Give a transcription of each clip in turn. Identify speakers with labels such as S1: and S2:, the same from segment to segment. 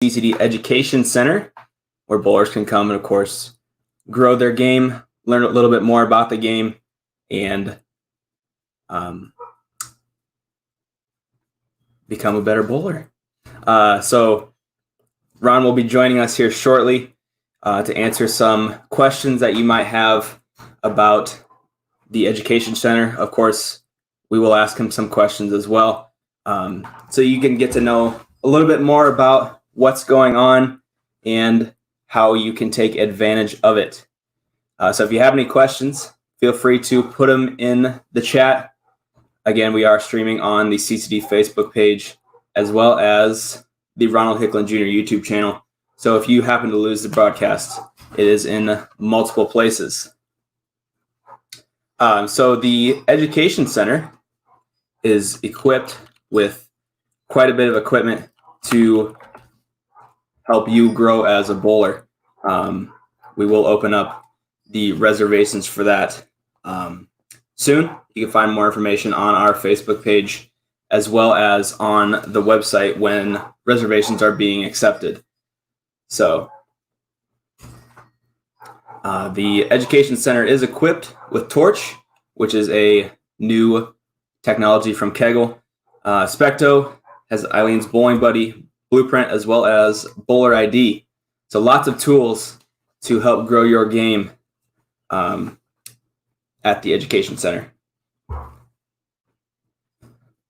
S1: CtD Education Center, where bowlers can come and, of course, grow their game, learn a little bit more about the game, and become a better bowler. So Ron will be joining us here shortly to answer some questions that you might have about the Education Center. Of course, we will ask him some questions as well. So you can get to know a little bit more about what's going on and how you can take advantage of it. So if you have any questions, feel free to put them in the chat. Again, we are streaming on the CtD Facebook page as well as the Ronald Hicklin Jr. YouTube channel. So if you happen to lose the broadcast, it is in multiple places. So the Education Center is equipped with quite a bit of equipment to help you grow as a bowler. We will open up the reservations for that soon. You can find more information on our Facebook page as well as on the website when reservations are being accepted. So the Education Center is equipped with Torch, which is a new technology from Kegel. Specto has Eileen's Bowling Buddy Blueprint as well as Bowler ID. So lots of tools to help grow your game at the Education Center.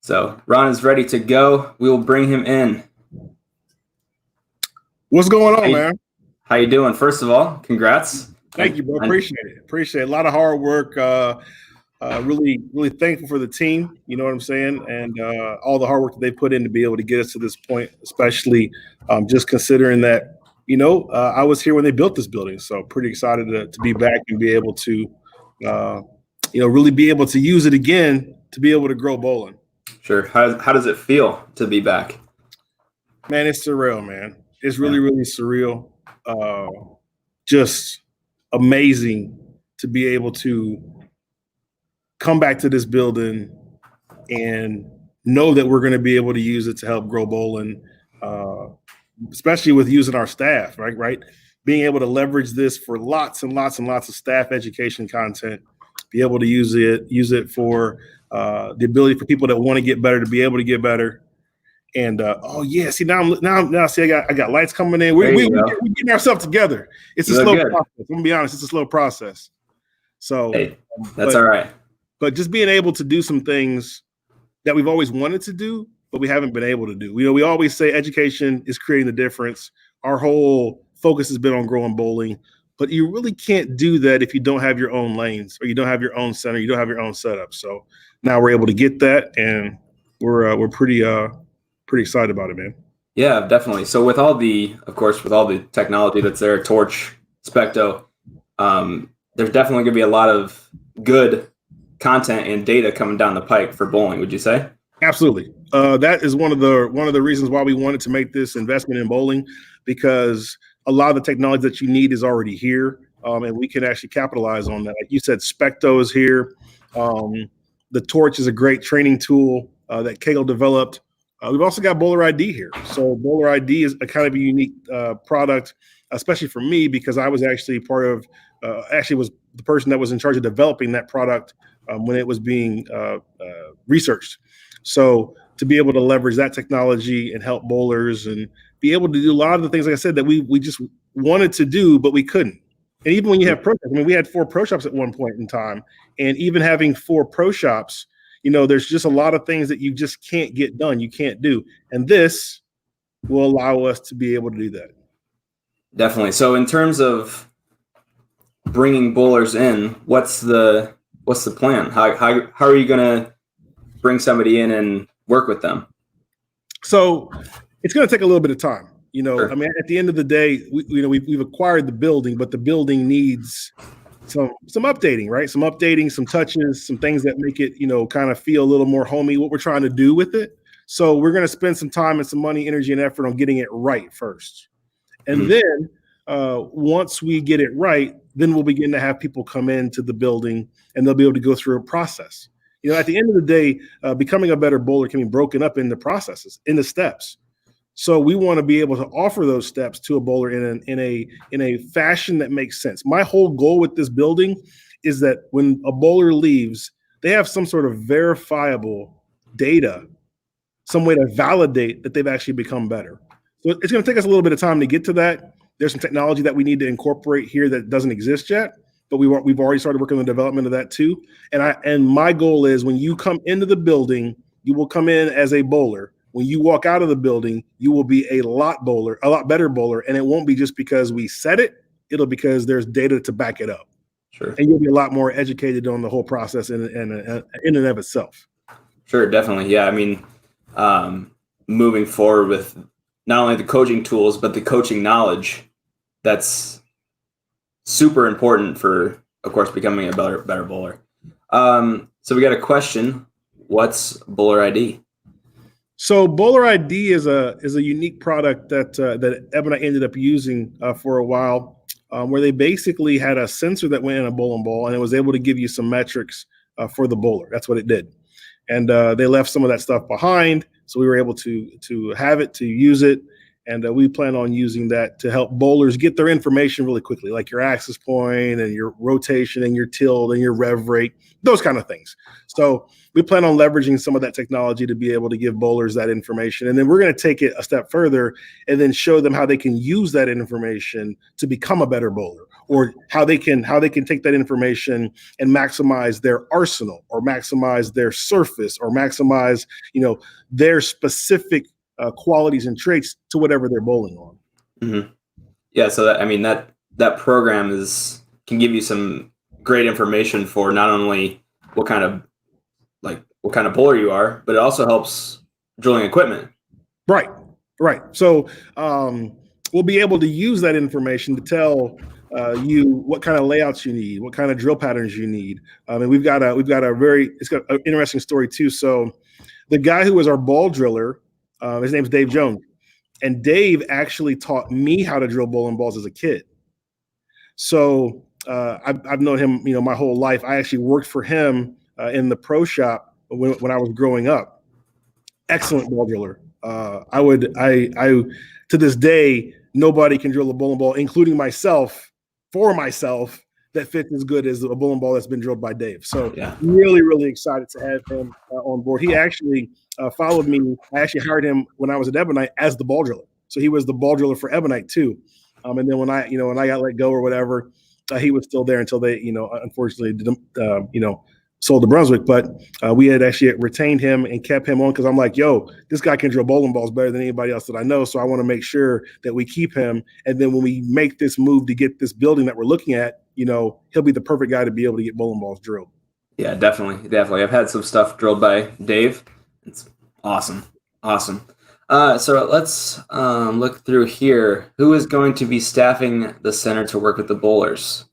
S1: So Ron is ready to go. We will bring him in.
S2: What's going on, man?
S1: How you doing? First of all, congrats.
S2: Thank you, bro. Appreciate it. Appreciate it. A lot of hard work. Really thankful for the team. You know what I'm saying? And all the hard work that they put in to be able to get us to this point, especially just considering that, I was here when they built this building. So pretty excited to be back and be able to, really be able to use it again to be able to grow bowling.
S1: Sure. How does it feel to be back?
S2: Man, it's surreal, man. It's really, really surreal. Just amazing to be able to come back to this building and know that we're going to be able to use it to help grow bowling, especially with using our staff, right? Being able to leverage this for lots and lots and lots of staff education content, be able to use it for the ability for people that want to get better to be able to get better. And see now see I got lights coming in. We're getting ourselves together. It's a slow process. I'm gonna be honest, it's a slow process. So
S1: that's all right.
S2: But just being able to do some things that we've always wanted to do, but we haven't been able to do. We always say education is creating the difference. Our whole focus has been on growing bowling, but you really can't do that if you don't have your own lanes or you don't have your own center, you don't have your own setup. So now we're able to get that, and we're pretty excited about it, man.
S1: Yeah, definitely. So with all the technology that's there, Torch, Specto, there's definitely going to be a lot of good content and data coming down the pike for bowling. Would you say?
S2: Absolutely. That is one of the reasons why we wanted to make this investment in bowling, because a lot of the technology that you need is already here, and we can actually capitalize on that. Like you said, Specto is here. The Torch is a great training tool that Kegel developed. We've also got Bowler ID here. So Bowler ID is a kind of a unique product, especially for me, because I was actually was the person that was in charge of developing that product when it was being researched. So to be able to leverage that technology and help bowlers and be able to do a lot of the things, like I said, that we just wanted to do, but we couldn't. And even when you have pro shops, we had 4 pro shops at one point in time. And even having 4 pro shops, there's just a lot of things that you just can't get done. You can't do. And this will allow us to be able to do that.
S1: Definitely. So in terms of bringing bowlers in, what's the plan? How are you going to bring somebody in and work with them?
S2: So it's going to take a little bit of time.
S1: Sure.
S2: At the end of the day, we've acquired the building, but the building needs some updating, right? Some updating, some touches, some things that make it, kind of feel a little more homey, what we're trying to do with it. So we're going to spend some time and some money, energy, and effort on getting it right first. And then once we get it right, then we'll begin to have people come into the building and they'll be able to go through a process. At the end of the day, becoming a better bowler can be broken up into processes, into steps. So we want to be able to offer those steps to a bowler in a fashion that makes sense. My whole goal with this building is that when a bowler leaves, they have some sort of verifiable data, some way to validate that they've actually become better. So it's going to take us a little bit of time to get to that. There's some technology that we need to incorporate here that doesn't exist yet, but we've already started working on the development of that too. And my goal is when you come into the building, you will come in as a bowler. When you walk out of the building, you will be a lot better bowler, and it won't be just because we said it. It'll because there's data to back it up.
S1: Sure.
S2: And you'll be a lot more educated on the whole process in and of itself.
S1: Sure, definitely. Yeah, I mean, moving forward with not only the coaching tools, but the coaching knowledge, that's super important for, of course, becoming a better bowler. So we got a question. What's Bowler ID?
S2: So Bowler ID is a unique product that Ebonite ended up using for a while, where they basically had a sensor that went in a bowling ball, and it was able to give you some metrics for the bowler. That's what it did. And they left some of that stuff behind, so we were able to have it, to use it, and we plan on using that to help bowlers get their information really quickly, like your axis point and your rotation and your tilt and your rev rate, those kind of things. So we plan on leveraging some of that technology to be able to give bowlers that information, and then we're going to take it a step further and then show them how they can use that information to become a better bowler, or how they can take that information and maximize their arsenal, or maximize their surface, or maximize their specific qualities and traits to whatever they're bowling on.
S1: Mm-hmm. Yeah, so that program can give you some great information for not only what kind of bowler you are, but it also helps drilling equipment.
S2: Right. So we'll be able to use that information to tell you what kind of layouts you need, what kind of drill patterns you need. And we've got it's got an interesting story too. So the guy who was our ball driller, his name's Dave Jones, and Dave actually taught me how to drill bowling balls as a kid. So I've known him, my whole life. I actually worked for him in the pro shop when I was growing up. Excellent ball driller. To this day, nobody can drill a bowling ball, including myself, that fits as good as a bowling ball that's been drilled by Dave. So really, really excited to have him on board. He actually followed me. I actually hired him when I was at Ebonite as the ball driller. So he was the ball driller for Ebonite too. And then when I got let go or whatever, he was still there until they, unfortunately sold to Brunswick. But we had actually retained him and kept him on because I'm like, yo, this guy can drill bowling balls better than anybody else that I know. So I want to make sure that we keep him. And then when we make this move to get this building that we're looking at, he'll be the perfect guy to be able to get bowling balls drilled.
S1: Yeah, definitely. I've had some stuff drilled by Dave. It's awesome. So let's look through here. Who is going to be staffing the center to work with the bowlers?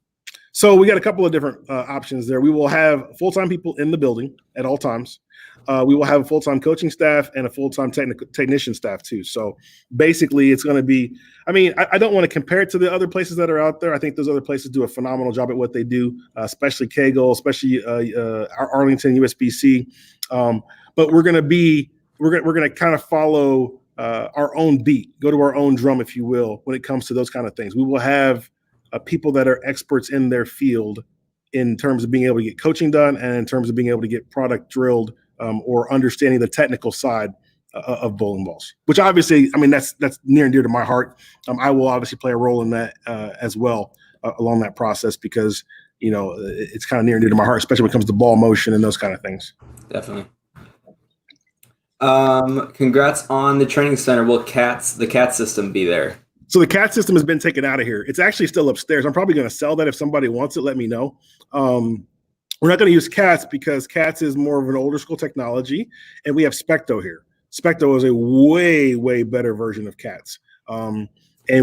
S2: So we got a couple of different options there. We will have full-time people in the building at all times. We will have a full-time coaching staff and a full-time technician staff too. So basically it's going to be, I don't want to compare it to the other places that are out there. I think those other places do a phenomenal job at what they do, especially Kegel, especially Arlington, USBC. But we're going to kind of follow our own beat, go to our own drum, if you will, when it comes to those kind of things. We will have people that are experts in their field in terms of being able to get coaching done and in terms of being able to get product drilled or understanding the technical side of bowling balls, which obviously, that's near and dear to my heart. I will obviously play a role in that as well along that process because, it's kind of near and dear to my heart, especially when it comes to ball motion and those kind of things.
S1: Definitely. Congrats on the training center. Will the CAT system be there?
S2: So the CAT system has been taken out of here. It's actually still upstairs. I'm probably going to sell that if somebody wants it. Let me know. We're not going to use CATs because CATs is more of an older school technology, and we have Specto here. Specto is a way, way better version of CATs. And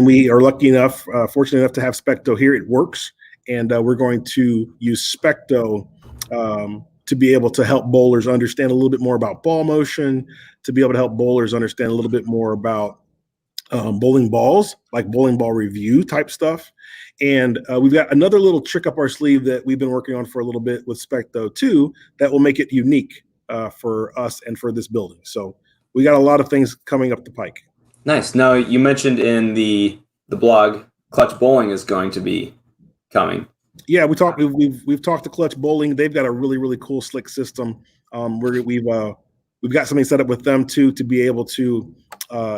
S2: we are lucky enough, fortunate enough to have Specto here. It works, and we're going to use Specto to be able to help bowlers understand a little bit more about ball motion, to be able to help bowlers understand a little bit more about bowling balls, like bowling ball review type stuff. And we've got another little trick up our sleeve that we've been working on for a little bit with Specto too, that will make it unique for us and for this building. So we got a lot of things coming up the pike.
S1: Nice. Now, you mentioned in the blog, Clutch Bowling is going to be coming.
S2: Yeah, we've talked to Clutch Bowling. They've got a really cool slick system. We've got something set up with them too to be able to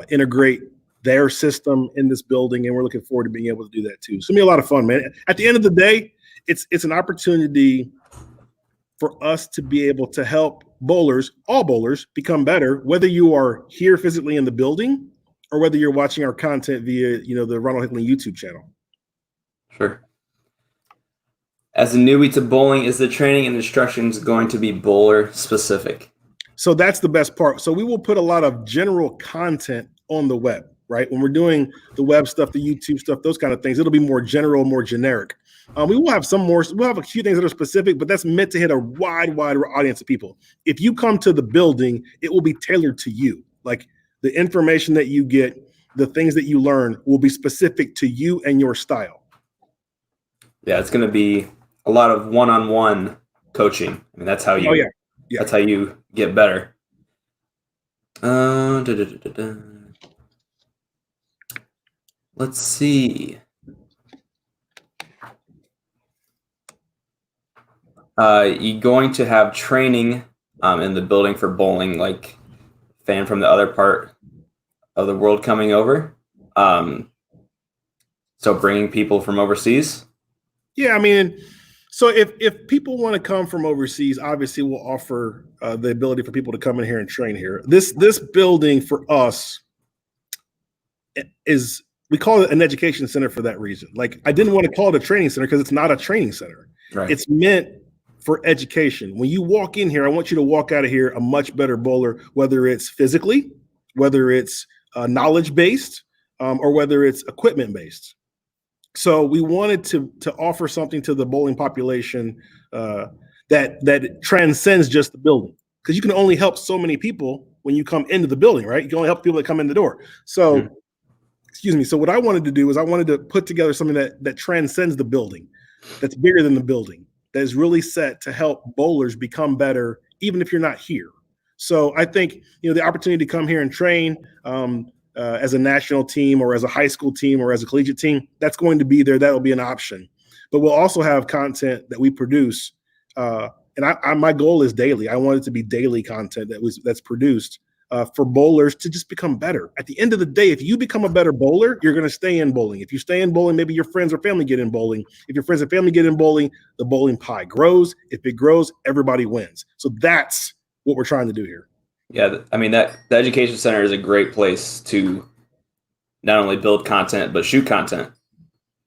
S2: integrate their system in this building, and we're looking forward to being able to do that too. So it's gonna be a lot of fun, man. At the end of the day, it's an opportunity for us to be able to help all bowlers, become better, whether you are here physically in the building or whether you're watching our content via, the Ronald Hickling YouTube channel.
S1: Sure. As a newbie to bowling, is the training and instructions going to be bowler specific?
S2: So that's the best part. So we will put a lot of general content on the web, right? When we're doing the web stuff, the YouTube stuff, those kind of things, it'll be more general, more generic. We'll have a few things that are specific, but that's meant to hit a wide audience of people. If you come to the building, it will be tailored to you. Like the information that you get, the things that you learn will be specific to you and your style.
S1: Yeah, it's going to be a lot of one-on-one coaching. I mean, that's how you.
S2: Oh, yeah.
S1: That's how you get better. Let's see. You going to have training in the building for bowling, like fan from the other part of the world coming over? So bringing people from overseas?
S2: Yeah, I mean, so if people want to come from overseas, obviously we'll offer the ability for people to come in here and train here. This building for us we call it an education center for that reason. Like I didn't want to call it a training center because it's not a training center.
S1: Right.
S2: It's meant for education. When you walk in here, I want you to walk out of here a much better bowler, whether it's physically, whether it's knowledge based, or whether it's equipment based. So we wanted to offer something to the bowling population that transcends just the building, because you can only help so many people when you come into the building, right? You can only help people that come in the door. So, excuse me. So what I wanted to do is I wanted to put together something that transcends the building, that's bigger than the building, that is really set to help bowlers become better, even if you're not here. So I think, the opportunity to come here and train as a national team or as a high school team or as a collegiate team, that's going to be there. That'll be an option. But we'll also have content that we produce. And my goal is daily. I want it to be daily content that's produced for bowlers to just become better. At the end of the day, if you become a better bowler, you're going to stay in bowling. If you stay in bowling, maybe your friends or family get in bowling. If your friends and family get in bowling, the bowling pie grows. If it grows, everybody wins. So that's what we're trying to do here.
S1: Yeah, I mean, the education center is a great place to not only build content but shoot content.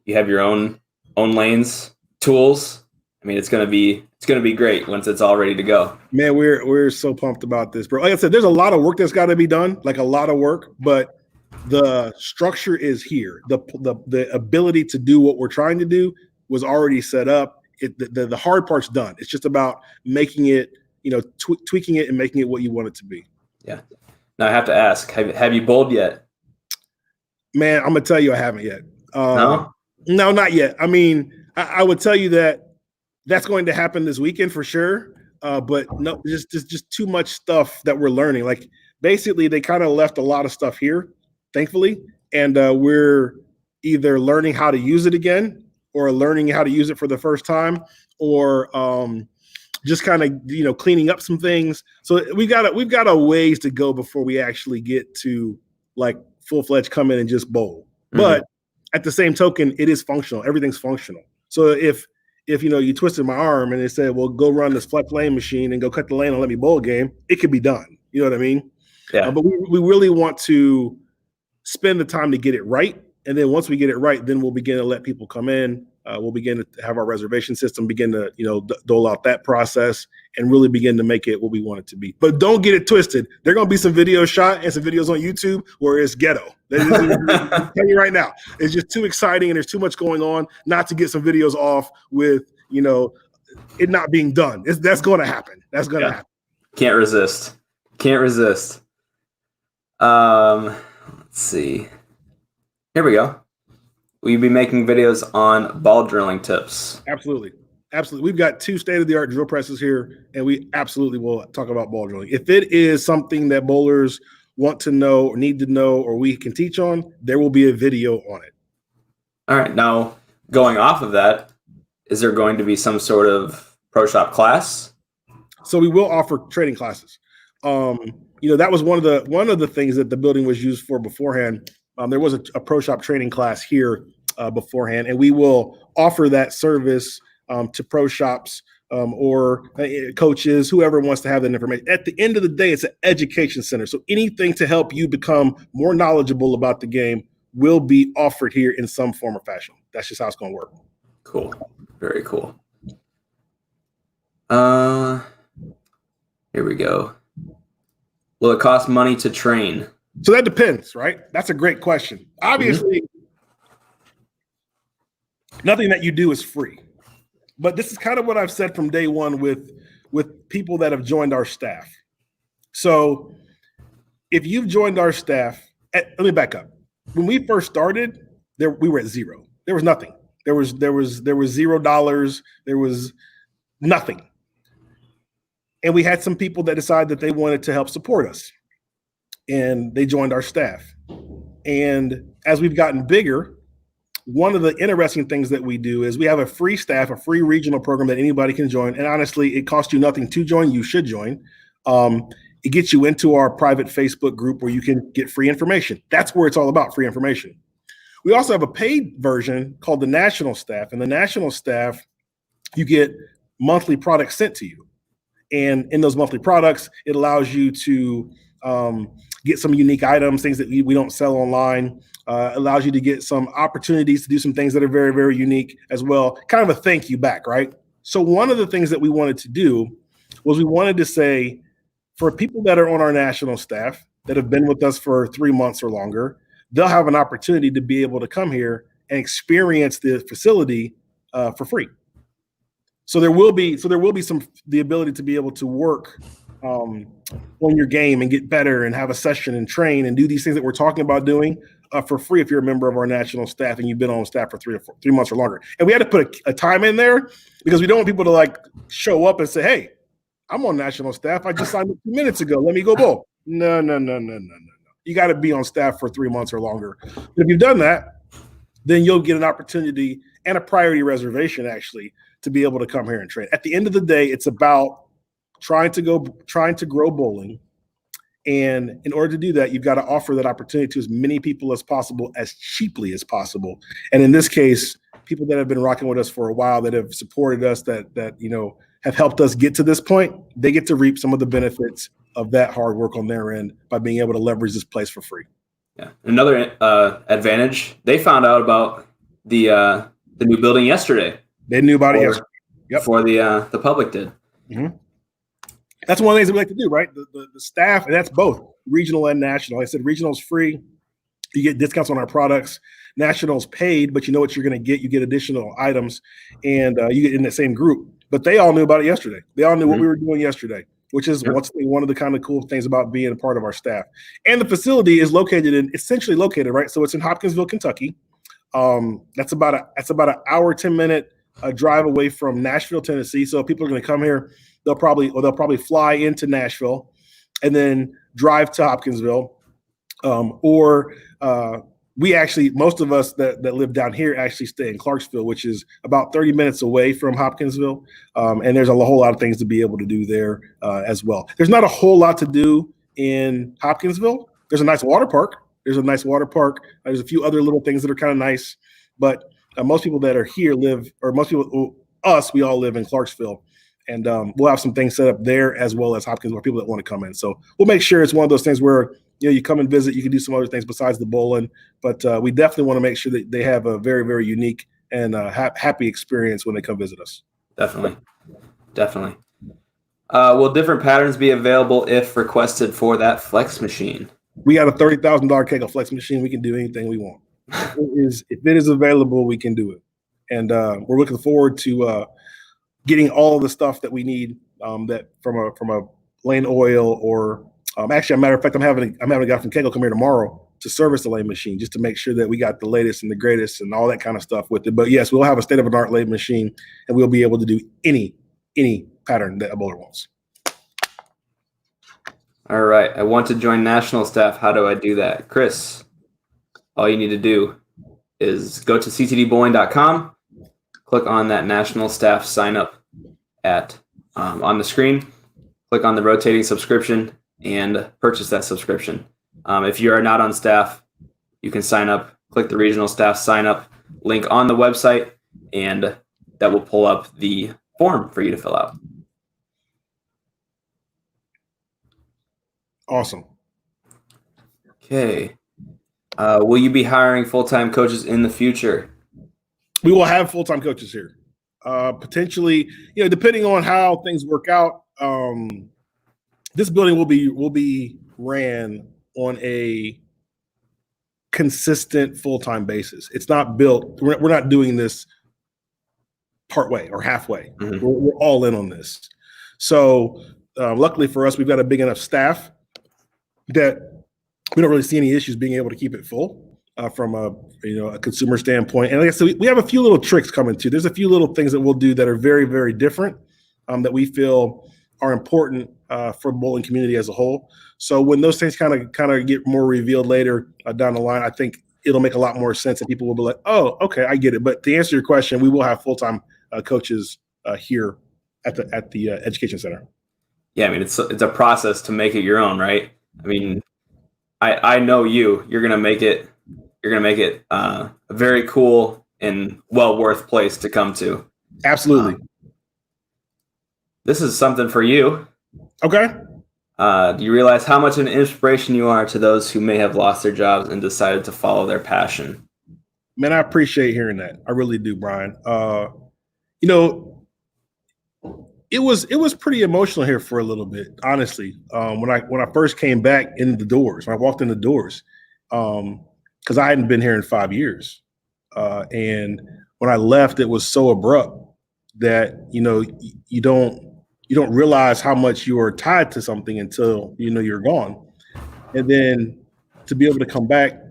S1: You have your own lanes, tools. I mean, it's gonna be great once it's all ready to go.
S2: Man, we're so pumped about this, bro. Like I said, there's a lot of work that's got to be done, like a lot of work, but the structure is here. The ability to do what we're trying to do was already set up. The hard part's done. It's just about making it, tweaking it and making it what you want it to be.
S1: Yeah. Now I have to ask, have you bowled yet?
S2: Man, I'm gonna tell you, I haven't yet.
S1: No,
S2: not yet. I mean, I would tell you that's going to happen this weekend for sure. But no, just too much stuff that we're learning. Like basically, they kind of left a lot of stuff here, thankfully, and we're either learning how to use it again, or learning how to use it for the first time, or just kind of cleaning up some things. So we've got a ways to go before we actually get to like full-fledged come in and just bowl. Mm-hmm. But at the same token, it is functional. Everything's functional. So if you twisted my arm and they said, well, go run this flex lane machine and go cut the lane and let me bowl a game, it could be done. You know what I mean?
S1: Yeah.
S2: But we really want to spend the time to get it right. And then once we get it right, then we'll begin to let people come in. We'll begin to have our reservation system begin to, dole out that process and really begin to make it what we want it to be. But don't get it twisted. There are going to be some videos shot and some videos on YouTube where it's ghetto. I'm telling you right now, it's just too exciting and there's too much going on not to get some videos off with, it not being done. That's going to happen. That's going to happen.
S1: Can't resist. Let's see. Here we go. Will you be making videos on ball drilling tips?
S2: Absolutely. We've got 2 state-of-the-art drill presses here, and we absolutely will talk about ball drilling. If it is something that bowlers want to know or need to know or we can teach on, there will be a video on it.
S1: All right. Now, going off of that, is there going to be some sort of pro shop class?
S2: So we will offer trading classes. That was one of the things that the building was used for beforehand. There was a pro shop training class here beforehand, and we will offer that service to pro shops or coaches, whoever wants to have that information. At the end of the day, it's an education center. So anything to help you become more knowledgeable about the game will be offered here in some form or fashion. That's just how it's going to work.
S1: Cool. Very cool. Here we go. Will it cost money to train?
S2: So that depends, right? That's a great question. Obviously, nothing that you do is free. But this is kind of what I've said from day one with people that have joined our staff. So if you've joined our staff, let me back up. When we first started, we were at zero. There was nothing. There was $0. There was nothing. And we had some people that decided that they wanted to help support us. And they joined our staff. And as we've gotten bigger, one of the interesting things that we do is we have a free staff, a free regional program that anybody can join. And honestly, it costs you nothing to join. You should join. It gets you into our private Facebook group where you can get free information. That's where it's all about, free information. We also have a paid version called the National Staff. And the National Staff, you get monthly products sent to you. And in those monthly products, it allows you to get some unique items, things that we don't sell online. Allows you to get some opportunities to do some things that are very, very unique as well. Kind of a thank you back, right? So one of the things that we wanted to do was we wanted to say, for people that are on our national staff that have been with us for 3 months or longer, they'll have an opportunity to be able to come here and experience the facility for free. So there will be the ability to be able to work on your game and get better and have a session and train and do these things that we're talking about doing for free if you're a member of our national staff and you've been on staff for 3 months or longer. And we had to put a time in there because we don't want people to like show up and say, hey, I'm on national staff. I just signed up 2 minutes ago. Let me go bowl. No. You got to be on staff for 3 months or longer. But if you've done that, then you'll get an opportunity and a priority reservation actually to be able to come here and train. At the end of the day, it's about trying to grow bowling. And in order to do that, you've got to offer that opportunity to as many people as possible, as cheaply as possible. And in this case, people that have been rocking with us for a while, that have supported us, that have helped us get to this point, they get to reap some of the benefits of that hard work on their end by being able to leverage this place for free.
S1: Yeah. Another advantage, they found out about the new building yesterday.
S2: They knew about it yesterday. Yep.
S1: Before the public did.
S2: Mm-hmm. That's one of the things that we like to do, right? The staff, and that's both regional and national. Like I said, regional's free. You get discounts on our products. National's paid, but you know what you're going to get. You get additional items, and you get in the same group. But they all knew about it yesterday. They all knew what we were doing yesterday, which is one of the kind of cool things about being a part of our staff. And the facility is essentially located, right? So it's in Hopkinsville, Kentucky. That's about an hour, 10-minute drive away from Nashville, Tennessee. So if people are going to come here, they'll probably fly into Nashville and then drive to Hopkinsville. We actually, most of us that live down here actually stay in Clarksville, which is about 30 minutes away from Hopkinsville. And there's a whole lot of things to be able to do there as well. There's not a whole lot to do in Hopkinsville. There's a nice water park. There's a few other little things that are kind of nice. But most people that are here we all live in Clarksville. And we'll have some things set up there as well as Hopkinsville for people that want to come in. So we'll make sure it's one of those things where you come and visit. You can do some other things besides the bowling, but we definitely want to make sure that they have a very, very unique and happy experience when they come visit us.
S1: Definitely. Will different patterns be available if requested for that flex machine?
S2: We got a $30,000 Kegel flex machine. We can do anything we want. If it is available, we can do it. And we're looking forward to getting all of the stuff that we need that from a lane oil or actually, as a matter of fact, I'm having a guy from Kegel come here tomorrow to service the lane machine just to make sure that we got the latest and the greatest and all that kind of stuff with it. But yes, we'll have a state-of-the-art lane machine and we'll be able to do any pattern that a bowler wants.
S1: All right. I want to join national staff. How do I do that? Chris, all you need to do is go to ctdbowling.com, click on that national staff sign up at on the screen, click on the rotating subscription, and purchase that subscription. If you are not on staff, you can sign up, click the regional staff sign up link on the website, and that will pull up the form for you to fill out.
S2: Awesome.
S1: Okay. Will you be hiring full-time coaches in the future?
S2: We will have full-time coaches here. Potentially, depending on how things work out, this building will be ran on a consistent full-time basis. It's not built. We're not doing this partway or halfway.
S1: Mm-hmm.
S2: We're all in on this. So luckily for us, we've got a big enough staff that we don't really see any issues being able to keep it full from a consumer standpoint. And like I said, we have a few little tricks coming too. There's a few little things that we'll do that are very, very different that we feel are important for the bowling community as a whole. So when those things kind of get more revealed later down the line, I think it'll make a lot more sense and people will be like, oh, okay, I get it. But to answer your question, we will have full-time coaches here at the education center.
S1: Yeah, I mean, it's a process to make it your own, right? I mean, I know you're gonna make it a very cool and well worth place to come to.
S2: Absolutely.
S1: This is something for you.
S2: Okay.
S1: Do you realize how much an inspiration you are to those who may have lost their jobs and decided to follow their passion?
S2: Man, I appreciate hearing that. I really do, Brian. It was pretty emotional here for a little bit, honestly. When I first came back in the doors, when I walked in the doors, because I hadn't been here in 5 years, and when I left, it was so abrupt that you don't realize how much you are tied to something until you're gone, and then to be able to come back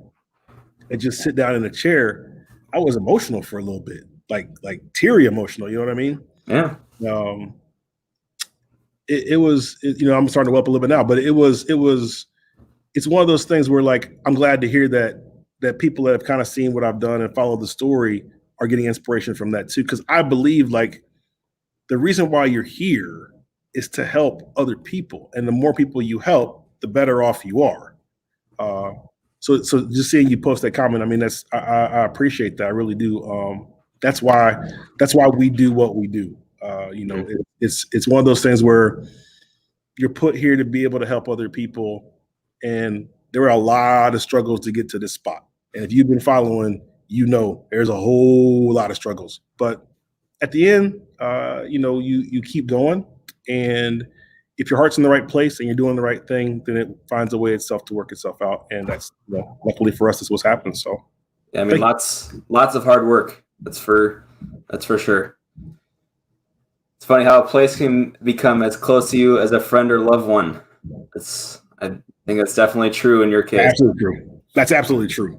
S2: and just sit down in a chair, I was emotional for a little bit, like teary emotional. You know what I mean?
S1: Yeah.
S2: It was, I'm starting to well up a little bit now, but it's one of those things where like, I'm glad to hear that people that have kind of seen what I've done and followed the story are getting inspiration from that too. Cause I believe like the reason why you're here is to help other people. And the more people you help, the better off you are. So just seeing you post that comment, I mean, I appreciate that. I really do. That's why we do what we do. It's one of those things where you're put here to be able to help other people, and there are a lot of struggles to get to this spot. And if you've been following, there's a whole lot of struggles. But at the end, you keep going, and if your heart's in the right place and you're doing the right thing, then it finds a way itself to work itself out. And that's luckily for us, that's what's happened. So
S1: yeah, I mean, lots of hard work. That's for sure. It's funny how a place can become as close to you as a friend or loved one. I think that's definitely true in your case.
S2: Absolutely true. That's absolutely true.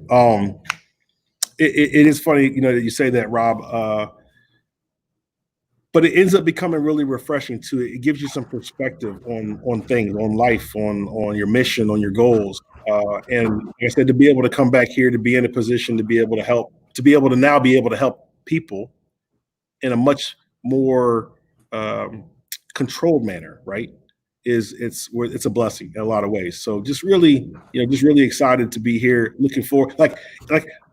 S2: It is funny, that you say that, Rob. But it ends up becoming really refreshing too. It gives you some perspective on things, on life, on your mission, on your goals. And like I said, to be able to come back here, to be in a position to be able to help, to be able to now be able to help people in a much more controlled manner, right? It's a blessing in a lot of ways. So just really excited to be here. Looking forward, like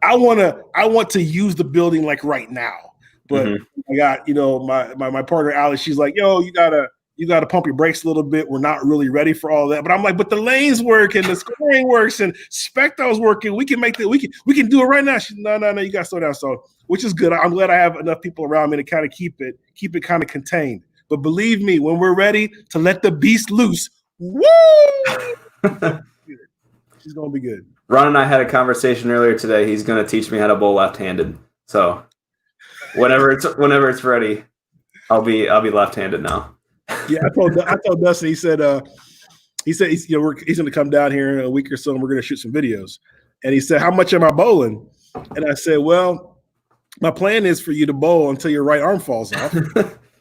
S2: I want to use the building like right now. But I got, my partner Alex, she's like, yo, you gotta pump your brakes a little bit. We're not really ready for all that. But I'm like, but the lanes work and the scoring works and Specto's working. We can make that. We can do it right now. She's no, you gotta slow down. So, which is good. I'm glad I have enough people around me to kind of keep it kind of contained. But believe me, when we're ready to let the beast loose, woo! She's gonna be good.
S1: Ron and I had a conversation earlier today. He's gonna teach me how to bowl left-handed. So whenever it's ready, I'll be left-handed now.
S2: Yeah, I told Dustin. He said he's going to come down here in a week or so, and we're going to shoot some videos. And he said, "How much am I bowling?" And I said, "Well, my plan is for you to bowl until your right arm falls off,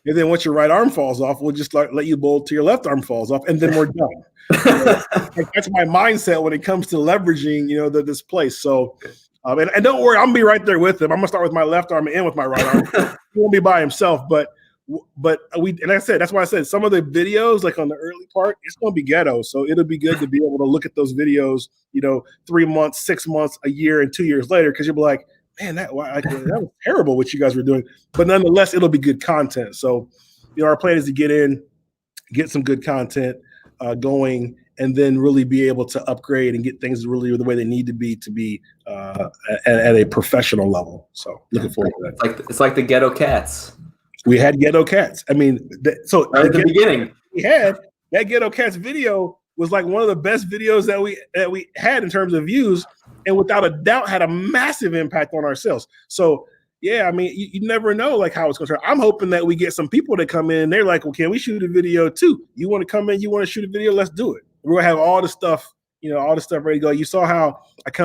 S2: And then once your right arm falls off, we'll just let you bowl till your left arm falls off, and then we're done. That's my mindset when it comes to leveraging, this place. So, and don't worry, I'm gonna be right there with him. I'm gonna start with my left arm and end with my right arm. He won't be by himself, but and I said, that's why I said some of the videos, like on the early part, it's gonna be ghetto. So it'll be good to be able to look at those videos, 3 months, 6 months, a year, and 2 years later, because you'll be like, man, that was terrible what you guys were doing. But nonetheless, it'll be good content. So, our plan is to get some good content going, and then really be able to upgrade and get things really the way they need to be at a professional level. So looking forward to that.
S1: It's like the Ghetto Cats.
S2: We had Ghetto Cats. I mean, so
S1: right at the beginning,
S2: we had that Ghetto Cats video was like one of the best videos that we had in terms of views, and without a doubt had a massive impact on our sales. So yeah, I mean, you never know like how it's going to turn. I'm hoping that we get some people that come in. They're like, well, can we shoot a video too? You want to come in? You want to shoot a video? Let's do it. We're gonna have all the stuff, all the stuff ready to go. You saw how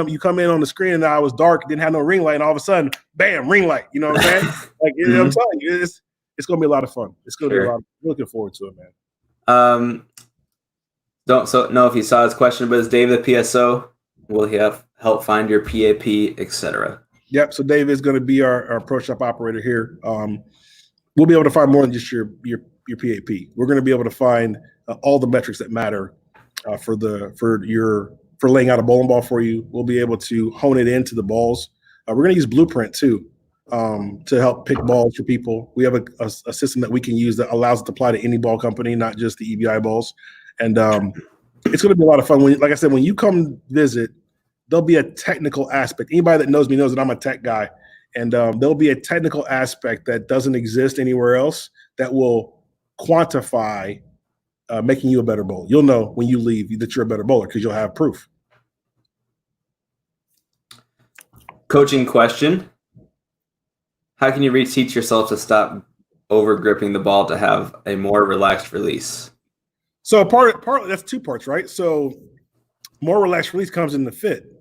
S2: you come in on the screen and I was dark, didn't have no ring light, and all of a sudden, bam, ring light. You know what I'm saying? Like, I'm telling you, it's gonna be a lot of fun. It's gonna be a lot. Looking forward to it, man.
S1: Don't know if you saw his question, but is Dave the PSO? Will he help find your PAP, etc.?
S2: Yep. So Dave is going to be our pro shop operator here. We'll be able to find more than just your PAP. We're going to be able to find all the metrics that matter for laying out a bowling ball for you. We'll be able to hone it into the balls. We're going to use Blueprint too to help pick balls for people. We have a system that we can use that allows it to apply to any ball company, not just the EBI balls. And it's going to be a lot of fun. Like I said, when you come visit, there'll be a technical aspect. Anybody that knows me knows that I'm a tech guy. And there'll be a technical aspect that doesn't exist anywhere else that will quantify making you a better bowler. You'll know when you leave that you're a better bowler because you'll have proof.
S1: Coaching question. How can you reteach yourself to stop over gripping the ball to have a more relaxed release?
S2: So partly that's two parts, right? So more relaxed release comes in the fit.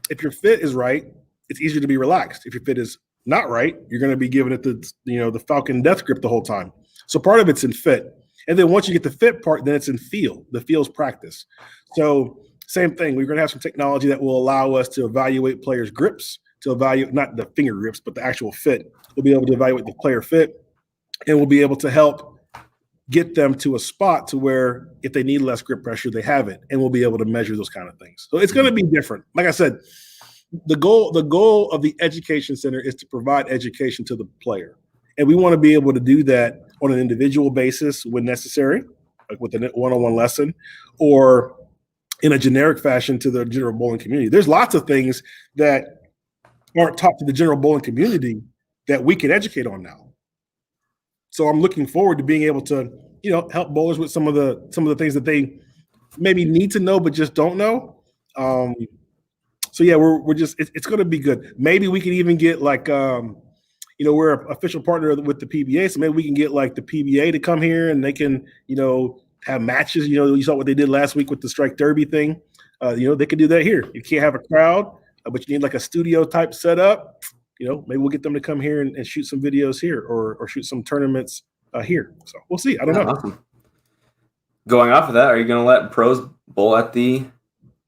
S2: If your fit is right, it's easier to be relaxed. If your fit is not right, you're going to be giving it the Falcon death grip the whole time. So part of it's in fit. And then once you get the fit part, then it's in feel. The feel's practice. So same thing. We're going to have some technology that will allow us to evaluate players' grips, to evaluate not the finger grips, but the actual fit. We'll be able to evaluate the player fit, and we'll be able to help get them to a spot to where if they need less grip pressure, they have it, and we'll be able to measure those kind of things. So it's going to be different. Like I said, the goal of the education center is to provide education to the player, and we want to be able to do that on an individual basis when necessary, like with a one-on-one lesson, or in a generic fashion to the general bowling community. There's lots of things that aren't taught to the general bowling community that we can educate on now. So I'm looking forward to being able to, help bowlers with some of the things that they maybe need to know but just don't know. So yeah, we're just it's going to be good. Maybe we can even get like we're an official partner with the PBA, so maybe we can get like the PBA to come here and they can have matches. You saw what they did last week with the Strike Derby thing. They could do that here. You can't have a crowd, but you need like a studio type setup. Maybe we'll get them to come here and shoot some videos here or shoot some tournaments here. So we'll see. I don't know.
S1: Awesome. Going off of that, are you going to let pros bowl at the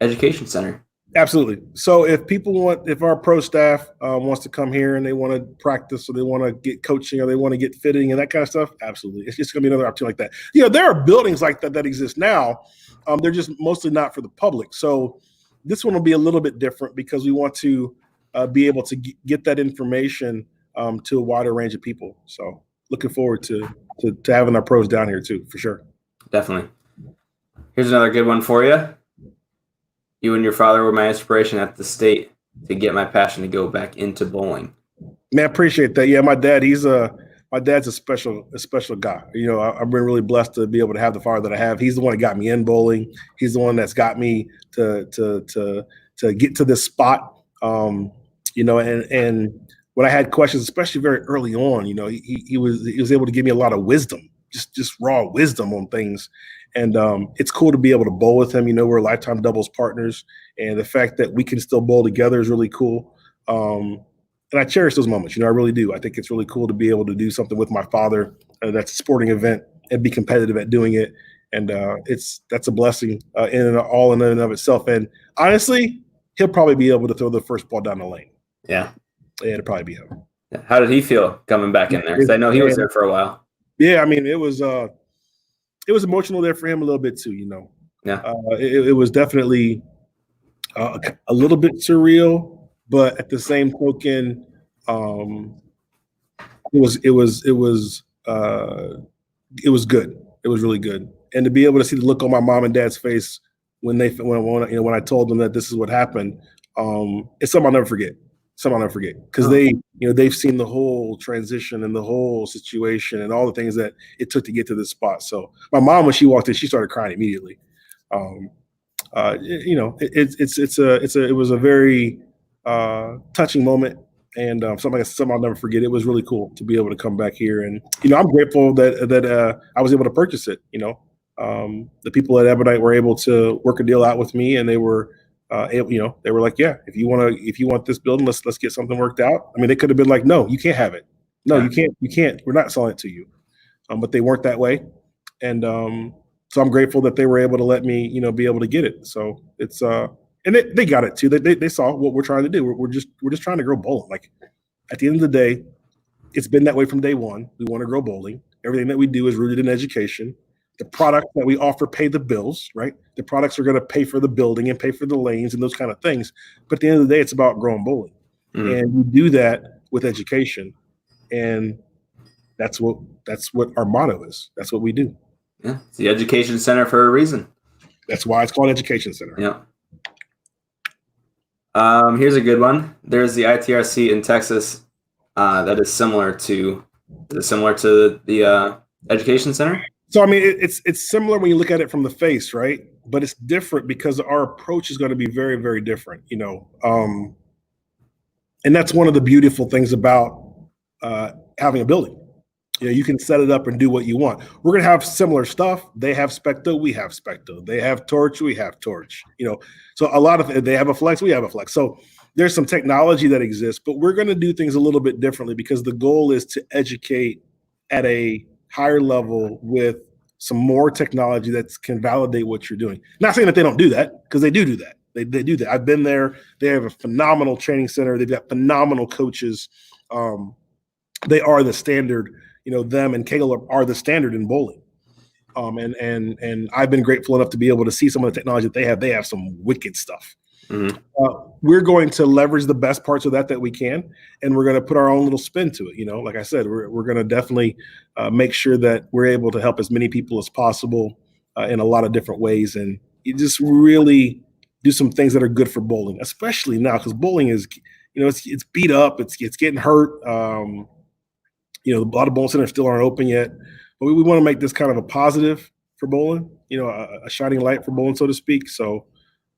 S1: education center?
S2: Absolutely. So if our pro staff wants to come here and they want to practice or they want to get coaching or they want to get fitting and that kind of stuff, absolutely. It's just going to be another opportunity like that. There are buildings like that exist now. They're just mostly not for the public. So this one will be a little bit different because we want to be able to get that information to a wider range of people. So looking forward to having our pros down here too, for sure. Definitely.
S1: Here's another good one for you. You and your father were my inspiration at the state to get my passion to go back into bowling.
S2: Man, I appreciate that. Yeah, my dad's a special guy. I've been really blessed to be able to have the father that I have. He's the one that got me in bowling. He's the one that's got me to get to this spot. And when I had questions, especially very early on, he was able to give me a lot of wisdom, just raw wisdom on things. And it's cool to be able to bowl with him. We're lifetime doubles partners, and the fact that we can still bowl together is really cool. And I cherish those moments. I really do. I think it's really cool to be able to do something with my father that's a sporting event and be competitive at doing it. And that's a blessing in and of itself. And honestly, he'll probably be able to throw the first ball down the lane.
S1: Yeah.
S2: It'll probably be him.
S1: How did he feel coming back in there? Because I know he was there for a while.
S2: Yeah, I mean, it was emotional there for him a little bit too.
S1: Yeah.
S2: It was definitely a little bit surreal, but at the same token, it was good. It was really good, and to be able to see the look on my mom and dad's face when I told them that this is what happened, it's something I'll never forget. Because they've seen the whole transition and the whole situation and all the things that it took to get to this spot. So my mom, when she walked in, she started crying immediately. It was a very touching moment, and something I'll never forget. It was really cool to be able to come back here, and I'm grateful that I was able to purchase it. The people at Ebonite were able to work a deal out with me, and they were. They were like, yeah, if you want this building, let's get something worked out. I mean, they could have been like, no, you can't have it. No, you can't. We're not selling it to you. But they weren't that way. And so I'm grateful that they were able to let me, be able to get it. So it's and they got it too. They saw what we're trying to do. We're just trying to grow bowling. Like at the end of the day, it's been that way from day one. We want to grow bowling. Everything that we do is rooted in education. The products that we offer pay the bills, right? The products are going to pay for the building and pay for the lanes and those kind of things. But at the end of the day, it's about growing bowling. And we do that with education. And that's what our motto is. That's what we do.
S1: Yeah. It's the education center for a reason.
S2: That's why it's called Education Center.
S1: Yeah. Here's a good one. There's the ITRC in Texas that is similar to the Education Center.
S2: So, I mean, it's similar when you look at it from the face, right? But it's different because our approach is going to be very, very different, and that's one of the beautiful things about having a building. You can set it up and do what you want. We're going to have similar stuff. They have Specto, we have Specto. They have Torch, we have Torch. So a lot of they have a Flex, we have a Flex. So there's some technology that exists, but we're going to do things a little bit differently because the goal is to educate at a higher level with some more technology that can validate what you're doing. Not saying that they don't do that, because they do that. They do that. I've been there. They have a phenomenal training center. They've got phenomenal coaches. They are the standard. Them and Kegel are the standard in bowling. And I've been grateful enough to be able to see some of the technology that they have. They have some wicked stuff. Mm-hmm. We're going to leverage the best parts of that we can, and we're going to put our own little spin to it. Like I said, we're going to definitely make sure that we're able to help as many people as possible in a lot of different ways, and you just really do some things that are good for bowling, especially now because bowling is, it's beat up, it's getting hurt. A lot of bowling centers still aren't open yet, but we want to make this kind of a positive for bowling, a shining light for bowling, so to speak. So.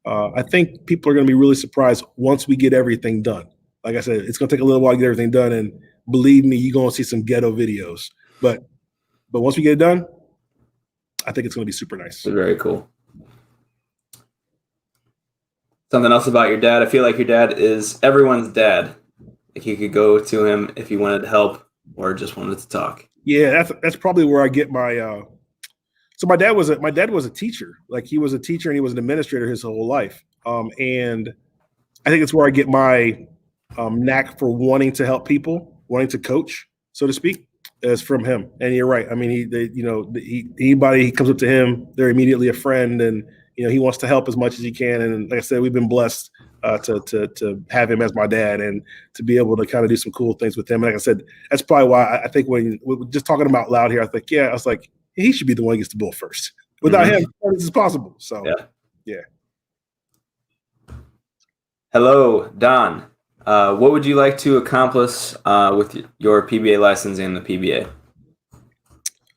S2: I think people are going to be really surprised once we get everything done. Like I said, it's going to take a little while to get everything done, and believe me, you're going to see some ghetto videos. But once we get it done, I think it's going to be super nice.
S1: Very cool. Something else about your dad. I feel like your dad is everyone's dad. Like you could go to him if you wanted help or just wanted to talk.
S2: Yeah, that's probably where I get my. So my dad was a teacher. Like he was a teacher and he was an administrator his whole life. And I think it's where I get my knack for wanting to help people, wanting to coach, so to speak, is from him. And you're right. I mean, anybody comes up to him, they're immediately a friend, and he wants to help as much as he can. And like I said, we've been blessed to have him as my dad and to be able to kind of do some cool things with him. And like I said, that's probably why I think when we're just talking about loud here, I think, I was like, he should be the one who gets the bull first. Without him, this is possible. So, yeah.
S1: Hello, Don. What would you like to accomplish with your PBA license and the PBA?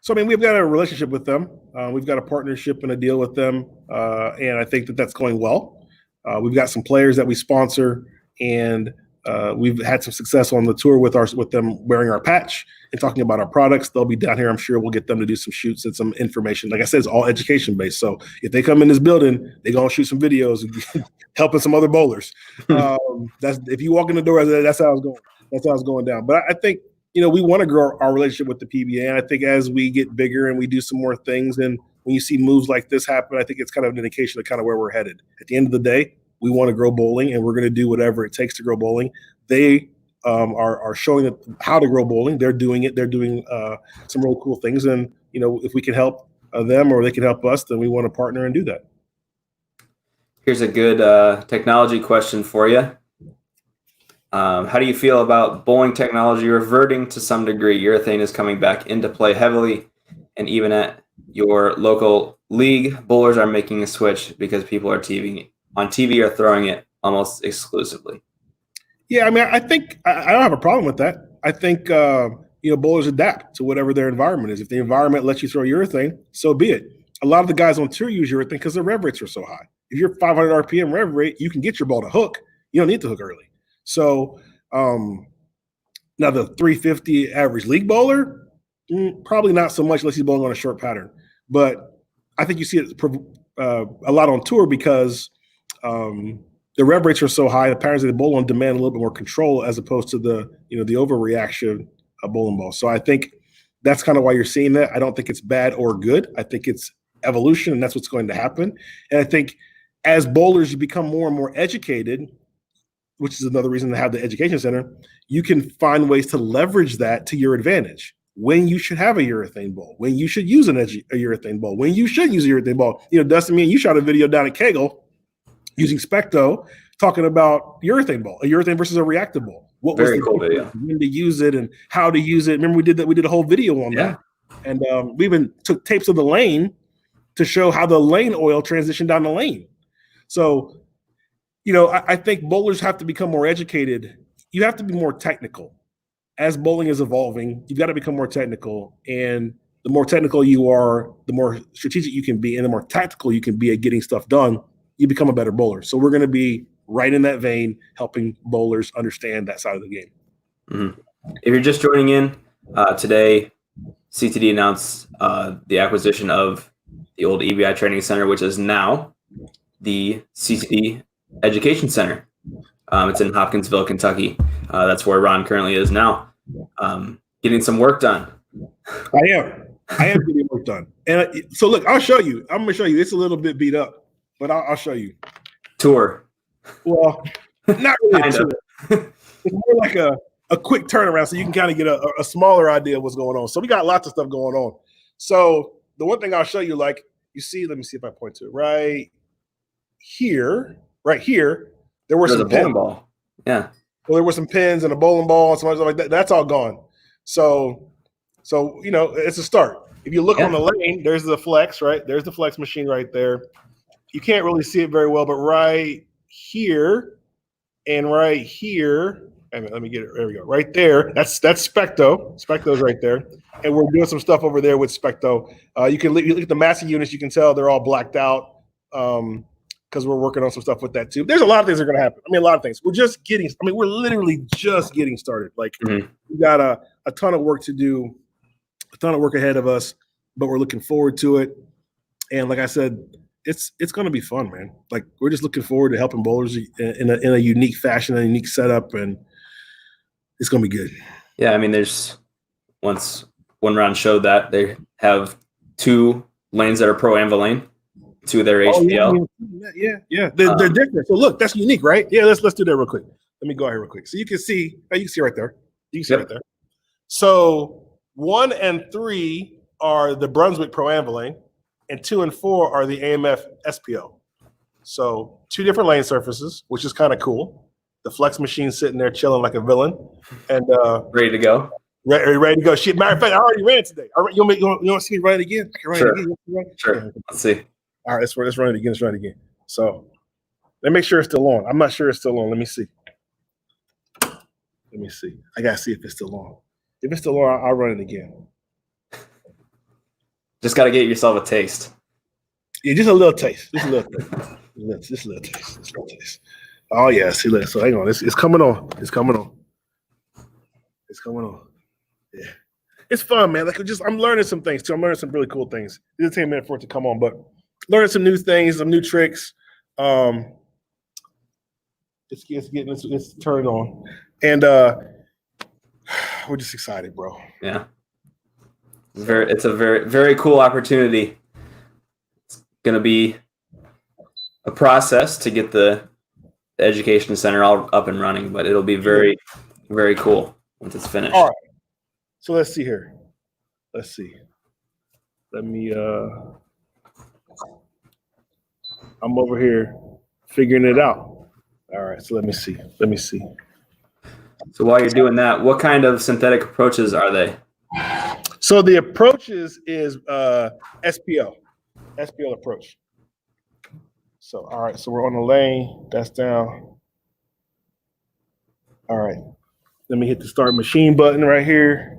S2: So, I mean, we've got a relationship with them. We've got a partnership and a deal with them. And I think that that's going well. We've got some players that we sponsor, and we've had some success on the tour with them wearing our patch and talking about our products. They'll be down here. I'm sure we'll get them to do some shoots and some information. Like I said, it's all education based. So if they come in this building, they're going to shoot some videos helping some other bowlers. That's if you walk in the door, that's how it's going. That's how it's going down. But I think we want to grow our relationship with the PBA. And I think as we get bigger and we do some more things, and when you see moves like this happen, I think it's kind of an indication of kind of where we're headed. At the end of the day, we want to grow bowling, and we're going to do whatever it takes to grow bowling. They are showing how to grow bowling. They're doing it. They're doing some really cool things. And, if we can help them or they can help us, then we want to partner and do that.
S1: Here's a good technology question for you. How do you feel about bowling technology reverting to some degree? Urethane is coming back into play heavily, and even at your local league, bowlers are making a switch because people on TV are throwing it almost exclusively.
S2: Yeah, I mean, I think I don't have a problem with that. I think bowlers adapt to whatever their environment is. If the environment lets you throw urethane, so be it. A lot of the guys on tour use urethane because the rev rates are so high. If you're 500 RPM rev rate, you can get your ball to hook. You don't need to hook early. So now the 350 average league bowler, probably not so much unless he's bowling on a short pattern. But I think you see it a lot on tour because the rev rates are so high. The patterns that they bowl on demand a little bit more control as opposed to the overreaction of bowling balls. So I think that's kind of why you're seeing that. I don't think it's bad or good. I think it's evolution, and that's what's going to happen. And I think as bowlers, you become more and more educated, which is another reason to have the education center. You can find ways to leverage that to your advantage. When you should have a urethane bowl, when you should use a urethane bowl, when you should use a urethane bowl. Dustin, me and you shot a video down at Kegel using Specto talking about urethane bowl, a urethane versus a reactive bowl. What was the cool video? When to use it and how to use it. Remember we did that? We did a whole video on that. And we even took tapes of the lane to show how the lane oil transitioned down the lane. So, I think bowlers have to become more educated. You have to be more technical. As bowling is evolving, you've got to become more technical. And the more technical you are, the more strategic you can be, and the more tactical you can be at getting stuff done, you become a better bowler. So we're going to be right in that vein, helping bowlers understand that side of the game.
S1: Mm-hmm. If you're just joining in, today, CtD announced the acquisition of the old EBI Training Center, which is now the CtD Education Center. It's in Hopkinsville, Kentucky. That's where Ron currently is now, getting some work done.
S2: I am getting work done. And so look, I'll show you. I'm going to show you. It's a little bit beat up, but I'll show you.
S1: Tour.
S2: Well, not really a tour. It's more like a quick turnaround so you can kind of get a smaller idea of what's going on. So we got lots of stuff going on. So the one thing I'll show you, like you see, let me see if I point to it right here, there were some
S1: bowling ball. Yeah.
S2: Well, there were some pins and a bowling ball and some stuff like that. That's all gone. So it's a start. If you look on the lane, there's the flex, right? There's the flex machine right there. You can't really see it very well, but right here and right here, let me get it. There we go. Right there. That's Specto. Specto's right there. And we're doing some stuff over there with Specto. You look at the massing units, you can tell they're all blacked out because we're working on some stuff with that too. There's a lot of things that are going to happen. I mean, a lot of things. We're literally just getting started. Like we got a ton of work to do, a ton of work ahead of us, but we're looking forward to it. And like I said, it's going to be fun, man. Like we're just looking forward to helping bowlers in a unique fashion, a unique setup, and it's going to be good.
S1: Yeah, I mean, one round showed that they have 2 lanes that are pro and lane, 2 that are HPL.
S2: Yeah. They're different. So look, that's unique, right? Yeah, let's do that real quick. Let me go ahead real quick. So you can see right there. You can see right there. So 1 and 3 are the Brunswick Pro Am lane, and 2 and 4 are the AMF SPO. So 2 different lane surfaces, which is kind of cool. The flex machine sitting there chilling like a villain, and
S1: ready to go.
S2: Ready to go. Shit, matter of fact, I already ran it today. You want to see me run it again? I can run it again.
S1: Sure. Let's see.
S2: All right, let's run it again. Let's run it again. So let me make sure it's still on. I'm not sure it's still on. Let me see. I gotta see if it's still on. If it's still on, I'll run it again.
S1: Just got to get yourself a taste.
S2: Yeah, just a little taste. Just a little taste. Oh yeah, see, look. So hang on, it's coming on. It's coming on. Yeah, it's fun, man. Like I'm learning some things too. I'm learning some really cool things. It'll take a minute for it to come on, but learning some new things, some new tricks. It's turned on, and we're just excited, bro.
S1: Yeah. It's a very, very cool opportunity. It's going to be a process to get the education center all up and running, but it'll be very, very cool once it's finished.
S2: All right. So let's see here. Let's see. Let me, I'm over here figuring it out. All right. So let me see.
S1: So while you're doing that, what kind of synthetic approaches are they?
S2: So the approaches is SPL approach. So, all right. So we're on the lane. That's down. All right. Let me hit the start machine button right here.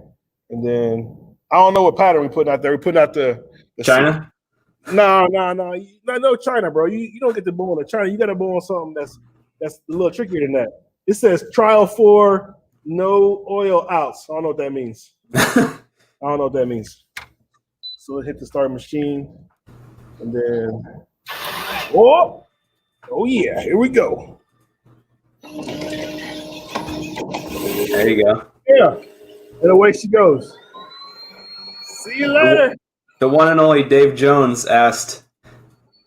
S2: And then I don't know what pattern we're putting out there. We're putting out the
S1: China?
S2: No, China, bro. You don't get the bull on China. You got to bull on something that's a little trickier than that. It says trial 4, no oil outs. I don't know what that means. So let's hit the start machine. And then, oh yeah, here we go.
S1: There you go.
S2: Yeah, and away she goes. See you later.
S1: The one and only Dave Jones asked,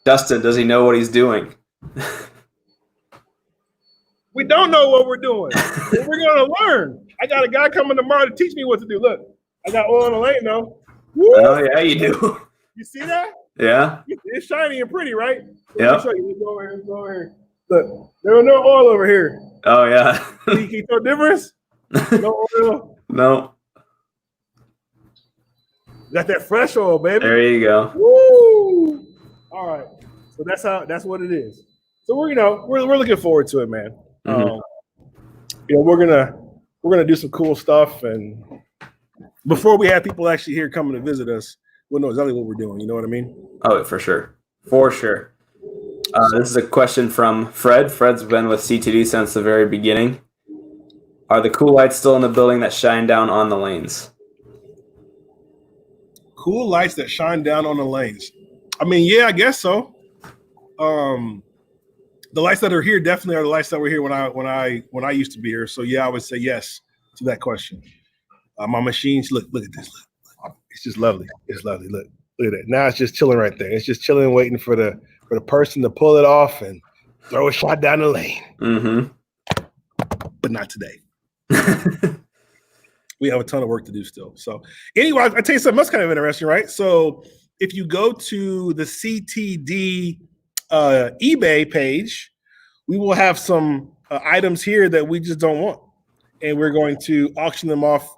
S1: Dustin, does he know what he's doing?
S2: We don't know what we're doing. We're going to learn. I got a guy coming tomorrow to teach me what to do. Look, I got oil on the lane now. Woo!
S1: Oh, yeah, you do.
S2: You see that?
S1: Yeah.
S2: It's shiny and pretty, right?
S1: Yeah.
S2: Let me show you. Let's go over here. Look, there was no oil over here.
S1: Oh, yeah.
S2: Can you tell the difference? No oil.
S1: No.
S2: Got that fresh oil, baby.
S1: There you go.
S2: Woo! All right. So that's what it is. So we're looking forward to it, man.
S1: Mm-hmm.
S2: We're gonna do some cool stuff, and before we have people actually here coming to visit us, we'll know exactly what we're doing. You know what I mean?
S1: Oh, for sure. This is a question from Fred. Fred's been with CtD since the very beginning. Are the cool lights still in the building that shine down on the lanes?
S2: Cool lights that shine down on the lanes. I mean, yeah, I guess so. The lights that are here definitely are the lights that were here when I used to be here. So yeah, I would say yes to that question. My machines, look at this. Look. It's just lovely. It's lovely. Look at that. Now it's just chilling right there. It's just chilling, waiting for the person to pull it off and throw a shot down the lane.
S1: Mm-hmm.
S2: But not today. We have a ton of work to do still. So anyway, I tell you something else kind of interesting, right? So if you go to the CtD eBay page, we will have some items here that we just don't want, and we're going to auction them off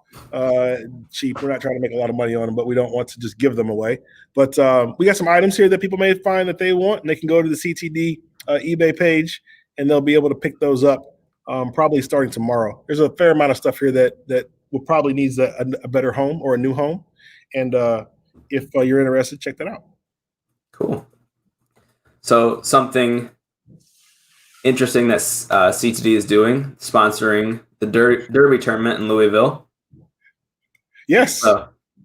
S2: cheap. We're not trying to make a lot of money on them, but we don't want to just give them away. But we got some items here that people may find that they want, and they can go to the CtD eBay page, and they'll be able to pick those up probably starting tomorrow. There's a fair amount of stuff here that will probably needs a better home or a new home, and if you're interested, check that out.
S1: Cool. So something interesting that CtD is doing, sponsoring the Derby tournament in Louisville.
S2: Yes.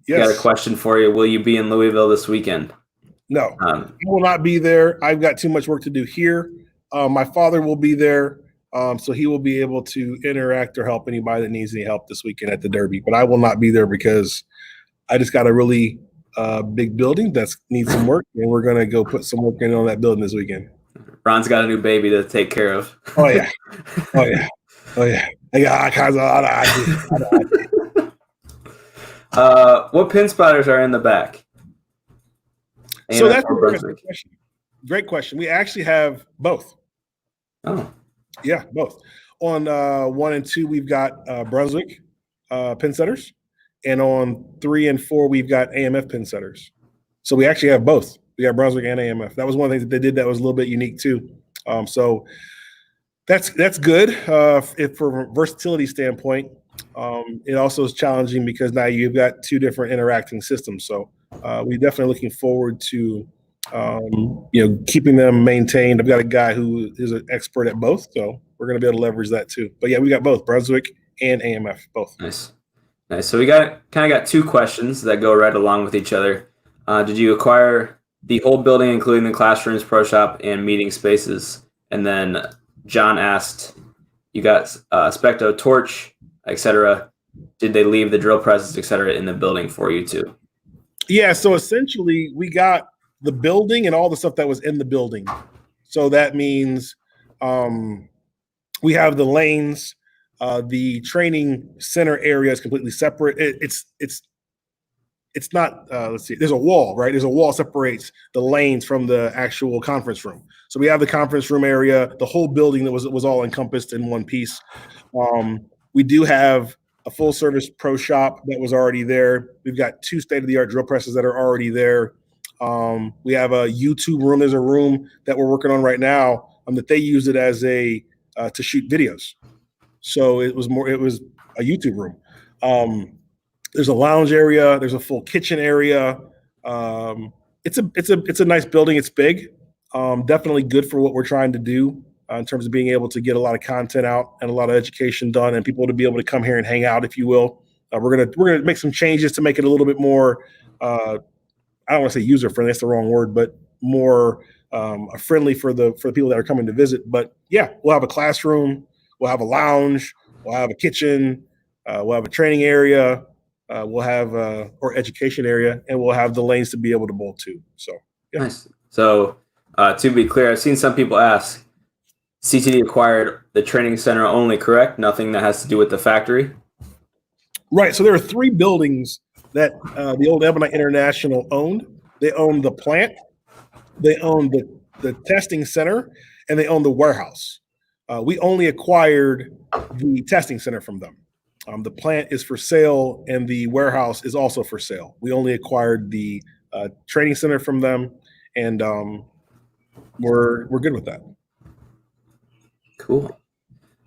S1: Yes. Got a question for you. Will you be in Louisville this weekend?
S2: No, I will not be there. I've got too much work to do here. My father will be there, so he will be able to interact or help anybody that needs any help this weekend at the Derby. But I will not be there because I just got a really big building that needs some work, and we're going to go put some work in on that building this weekend.
S1: Ron's got a new baby to take care of.
S2: Oh, yeah. I got all kinds of other ideas.
S1: What pin spotters are in the back?
S2: So that's a great question. Great question. We actually have both.
S1: Oh.
S2: Yeah, both. On 1 and 2, we've got Brunswick pin setters. And on 3 and 4, we've got AMF pin setters. So we actually have both. We got Brunswick and AMF. That was one of the things that they did that was a little bit unique too. So that's good. If from a versatility standpoint, it also is challenging because now you've got two different interacting systems. So we're definitely looking forward to keeping them maintained. I've got a guy who is an expert at both, so we're going to be able to leverage that too. But yeah, we got both Brunswick and AMF, both.
S1: Nice. So we got two questions that go right along with each other. Did you acquire the whole building, including the classrooms, pro shop, and meeting spaces? And then John asked, you got Specto torch, etc. did they leave the drill presses, et cetera, in the building for you too?
S2: Yeah, so essentially we got the building and all the stuff that was in the building. So that means we have the lanes. The training center area is completely separate. It's not. Let's see. There's a wall, right? There's a wall separates the lanes from the actual conference room. So we have the conference room area, the whole building that was all encompassed in one piece. We do have a full service pro shop that was already there. We've got 2 state-of-the-art drill presses that are already there. We have a YouTube room. There's a room that we're working on right now that they use it as a to shoot videos. So it was a YouTube room. There's a lounge area. There's a full kitchen area. It's a nice building. It's big. Definitely good for what we're trying to do in terms of being able to get a lot of content out and a lot of education done, and people to be able to come here and hang out, if you will. We're gonna make some changes to make it a little bit more. I don't want to say user friendly. That's the wrong word, but more friendly for the people that are coming to visit. But yeah, we'll have a classroom. We'll have a lounge. We'll have a kitchen. We'll have a training area. We'll have or education area, and we'll have the lanes to be able to bowl too. So yeah.
S1: Nice. So to be clear, I've seen some people ask, CtD acquired the training center only, correct? Nothing that has to do with the factory?
S2: Right. So there are 3 buildings that the old Ebonite International owned. They owned the plant, they owned the testing center, and they owned the warehouse. We only acquired the testing center from them. The plant is for sale, and the warehouse is also for sale. We only acquired the training center from them, and we're good with that.
S1: Cool.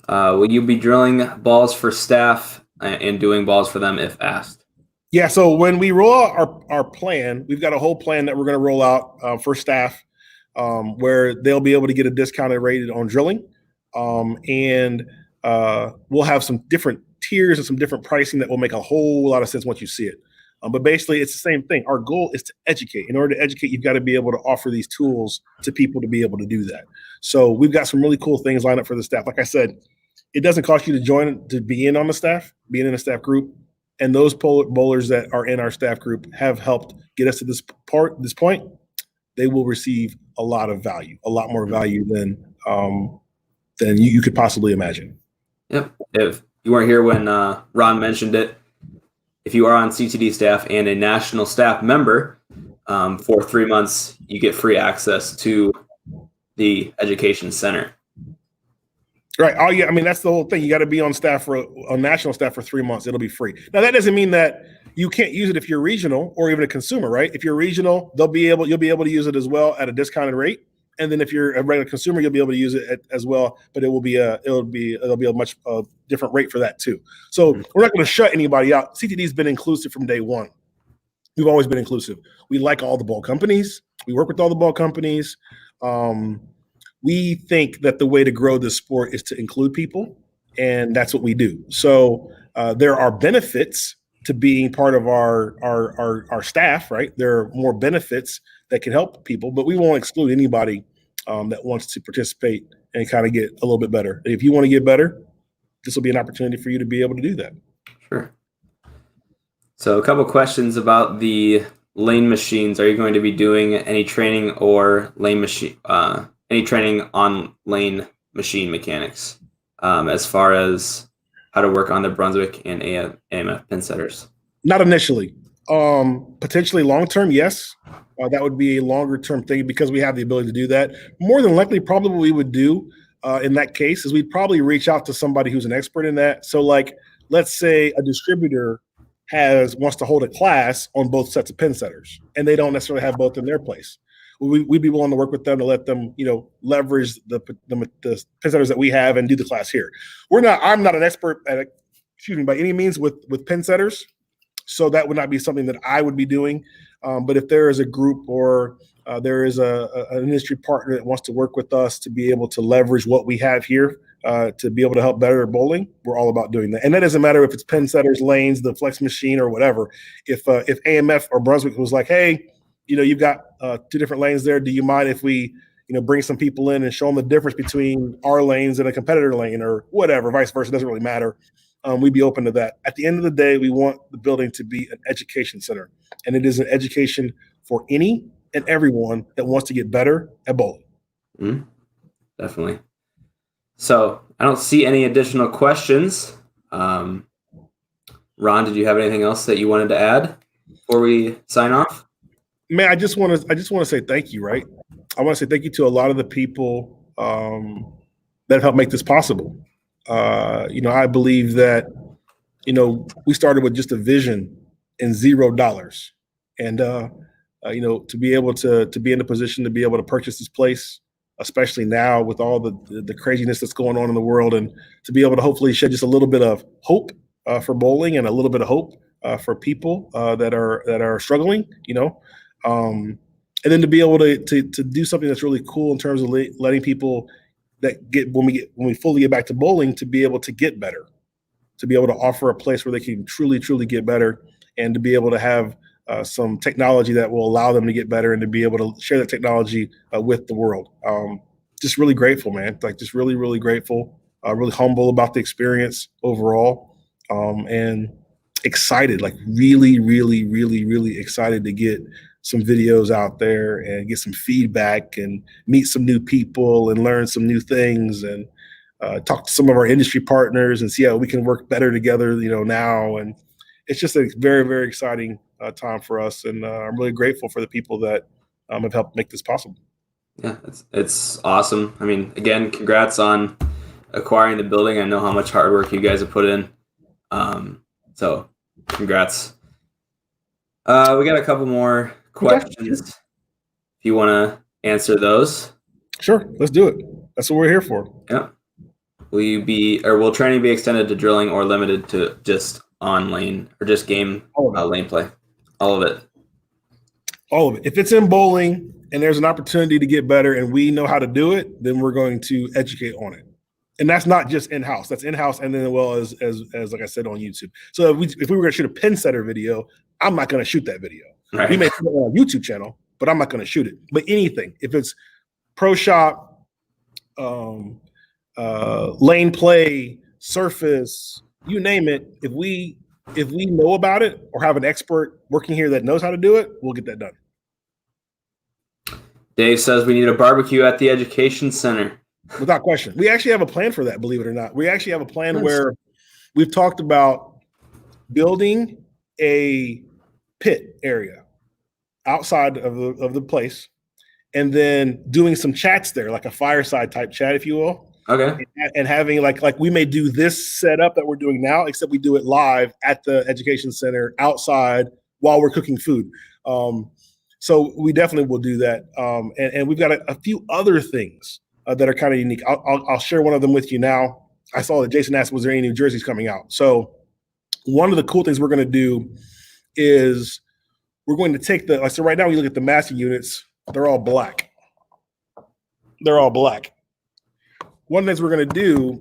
S1: Will you be drilling balls for staff and doing balls for them if asked?
S2: Yeah, so when we roll out our plan, we've got a whole plan that we're going to roll out for staff where they'll be able to get a discounted rate on drilling. And we'll have some different tiers and some different pricing that will make a whole lot of sense once you see it. But basically, it's the same thing. Our goal is to educate. In order to educate, you've got to be able to offer these tools to people to be able to do that. So we've got some really cool things lined up for the staff. Like I said, it doesn't cost you to join, to be in on the staff, being in a staff group. And those bowlers that are in our staff group have helped get us to this point. They will receive a lot of value, a lot more value than you could possibly imagine.
S1: Yep. If you weren't here when Ron mentioned it, if you are on CtD staff and a national staff member, for 3 months, you get free access to the education center.
S2: Right. Oh, yeah. I mean, that's the whole thing. You got to be on national staff for 3 months. It'll be free. Now, that doesn't mean that you can't use it if you're regional or even a consumer, right? If you're regional, you'll be able to use it as well at a discounted rate. And then if you're a regular consumer, you'll be able to use it as well, but it'll be a much different rate for that too. So we're not going to shut anybody out. CtD's been inclusive from day one. We've always been inclusive. We like all the ball companies. We work with all the ball companies. We think that the way to grow this sport is to include people, and that's what we do. So there are benefits to being part of our staff, right? There are more benefits that can help people, but we won't exclude anybody that wants to participate and kind of get a little bit better. If you want to get better, this will be an opportunity for you to be able to do that.
S1: Sure. So a couple questions about the lane machines. Are you going to be doing any training or any training on lane machine mechanics as far as how to work on the Brunswick and AMF pin setters?
S2: Not initially. Potentially long-term, yes. That would be a longer-term thing because we have the ability to do that. More than likely, probably what we would do in that case is we'd probably reach out to somebody who's an expert in that. So like, let's say a distributor wants to hold a class on both sets of pin setters, and they don't necessarily have both in their place. We'd be willing to work with them to let them, leverage the pin setters that we have and do the class here. I'm not an expert at, by any means with pin setters. So that would not be something that I would be doing. But if there is a group or there is an industry partner that wants to work with us to be able to leverage what we have here to be able to help better bowling, we're all about doing that. And that doesn't matter if it's pin setters, lanes, the flex machine, or whatever. If AMF or Brunswick was like, hey, you've got 2 different lanes there. Do you mind if we, bring some people in and show them the difference between our lanes and a competitor lane or whatever, vice versa? It doesn't really matter. we'd be open to that. At the end of the day, we want the building to be an education center, and it is an education for any and everyone that wants to get better at bowling.
S1: Mm, definitely. So I don't see any additional questions. Ron, did you have anything else that you wanted to add before we sign off?
S2: Man, I just want to say thank you. Right, I want to say thank you to a lot of the people that have helped make this possible. I believe that we started with just a vision and $0, and to be able to be in a position to be able to purchase this place, especially now with all the craziness that's going on in the world, and to be able to hopefully shed just a little bit of hope for bowling and a little bit of hope for people that are struggling, and then to be able to do something that's really cool in terms of letting people that when we fully get back to bowling to be able to get better, to be able to offer a place where they can truly get better, and to be able to have some technology that will allow them to get better and to be able to share that technology with the world. Just really grateful, man. Like just really grateful, really humble about the experience overall, and excited, like really excited to get some videos out there and get some feedback and meet some new people and learn some new things and talk to some of our industry partners and see how we can work better together, now. And it's just a very exciting time for us. And I'm really grateful for the people that have helped make this possible.
S1: Yeah, it's awesome. I mean, again, congrats on acquiring the building. I know how much hard work you guys have put in. So congrats. We got a couple more questions.
S2: Okay.
S1: If you want to answer those.
S2: Sure, let's do it. That's what we're here for.
S1: Yeah. Will training be extended to drilling or limited to just on lane or just game lane play? All of it.
S2: All of it. If it's in bowling and there's an opportunity to get better and we know how to do it, then we're going to educate on it. And that's not just in-house. That's in-house and then as like I said, on YouTube. So if we were going to shoot a pin setter video, I'm not going to shoot that video.
S1: Right.
S2: We may put it on our YouTube channel, but I'm not going to shoot it. But anything, if it's pro shop, lane play, surface, you name it, if we know about it or have an expert working here that knows how to do it, we'll get that done.
S1: Dave says we need a barbecue at the education center.
S2: Without question. We actually have a plan for that, believe it or not. We actually have a plan where we've talked about building a pit area outside of the place and then doing some chats there, like a fireside type chat, if you will.
S1: Okay.
S2: And having like we may do this setup that we're doing now, except we do it live at the education center outside while we're cooking food. So we definitely will do that. And we've got a few other things that are kind of unique. I'll share one of them with you now. I saw that Jason asked, was there any new jerseys coming out? So one of the cool things we're going to do is we're going to take so right now we look at the massing units, they're all black. They're all black. One of the things we're going to do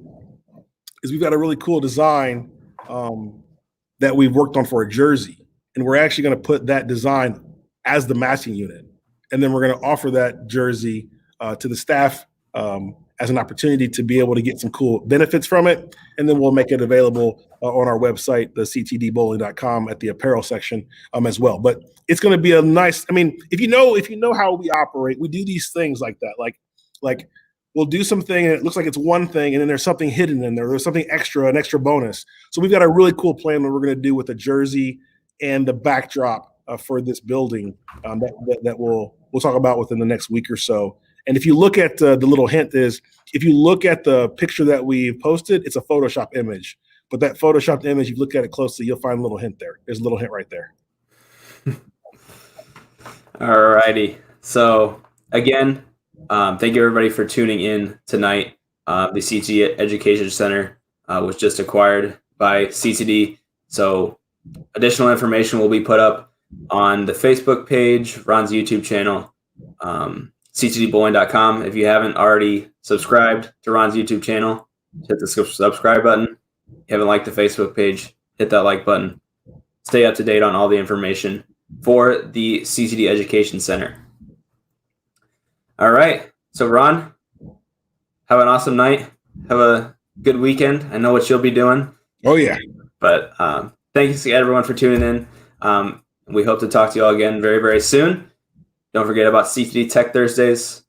S2: is we've got a really cool design that we've worked on for a jersey. And we're actually going to put that design as the massing unit. And then we're going to offer that jersey to the staff as an opportunity to be able to get some cool benefits from it. And then we'll make it available on our website, the ctdbowling.com, at the apparel section as well. But it's going to be a nice, if you know how we operate, we do these things like that. Like we'll do something and it looks like it's one thing and then there's something hidden in there. There's something extra, an extra bonus. So we've got a really cool plan that we're going to do with the jersey and the backdrop for this building that we'll talk about within the next week or so. And if you look at the little hint is, if you look at the picture that we posted, it's a Photoshop image. But that Photoshopped image, if you look at it closely, you'll find a little hint there. There's a little hint right there.
S1: All righty. So again, thank you everybody for tuning in tonight. The CtD Education Center was just acquired by CtD. So additional information will be put up on the Facebook page, Ron's YouTube channel, ctdbowling.com. If you haven't already subscribed to Ron's YouTube channel, hit the subscribe button. If you haven't liked the Facebook page, hit that like button. Stay up to date on all the information for the CtD Education Center. All right. So, Ron, have an awesome night. Have a good weekend. I know what you'll be doing.
S2: Oh yeah.
S1: But thanks to everyone for tuning in. We hope to talk to you all again very, very soon. Don't forget about CtD Tech Thursdays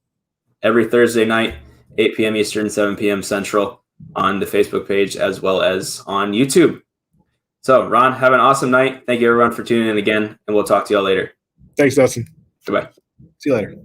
S1: every Thursday night, 8 p.m. Eastern, 7 p.m. Central on the Facebook page as well as on YouTube. So, Ron, have an awesome night. Thank you, everyone, for tuning in again, and we'll talk to you all later.
S2: Thanks, Dustin.
S1: Goodbye.
S2: See you later.